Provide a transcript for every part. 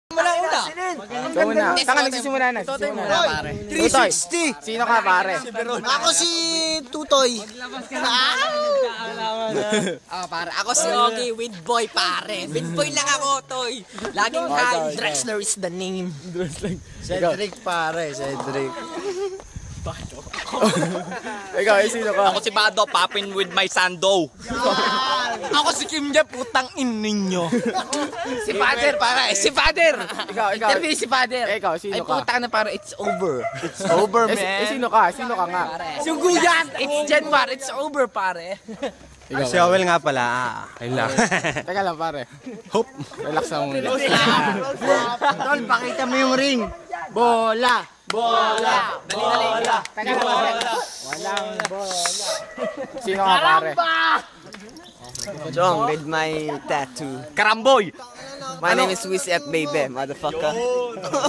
Una. Saka nagsisimula na. Tutoy muna, pare. 360. Sino ka, pare? Ako si Tutoy. Pare, ako si Ogie with boy, pare. With boy lang ako, toy. Laging high. Drexler is the name. Cedric, pare. Cedric. Ikaw, sino ka? Ako si Bado, popping with my sando. Ako si Kim Jeb, putang in ninyo. Si Father, pare. Si Father. Ikaw. Interview si Father. Ikaw, sino Ay, ka? putang na, pare. It's over. It's over, man. Sino ka? Sino ka nga? Suguyan. It's Januar. It's over, pare. Ikaw, Si Owel nga pala. Ayun lang. Teka lang, pare. Hope. Relax lang muna. Tol, pakita mo yung ring. Bola. Bola. Bola. Teka lang, pare. Walang bola. Sino ka, pare? Jong, with my tattoo. Karamboy! My name is Wiz F. Baby, motherfucker.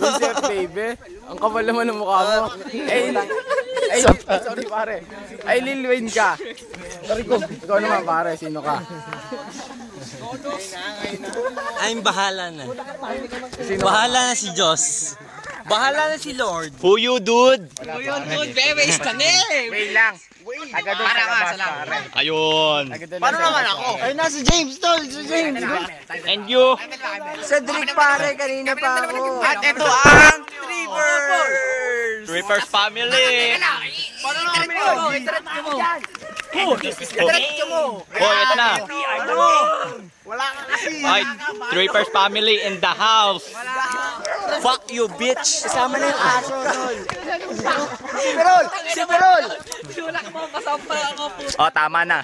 Joseph, baby. Ang kapal naman ng mukha mo. Sorry, pare. Ay, Lil Wayne ka. Sorry ko. Ikaw naman, pare. Sino ka? I'm bahala na. Sino Bahala na si Diyos. Bahala na si Lord. Who you, dude? Good, baby. Is the name. Wait lang. Taga doon sa labas, pare. Ayun. Paano naman ako? Ay, nasa James, tol. Si James. And you? Cedric, pare. Kanina pa ako. At ito ang Trippers family. Paano naman ito? Itiretso mo. Itiretso mo. Oh, ito na. Wala ka kasi. Ay, Trippers family in the house. Fuck you, bitch. Kasama na yung aso, tol. Si Perol! Si Perol! Wala ka mo, kasampa ako po. Oh, tama na.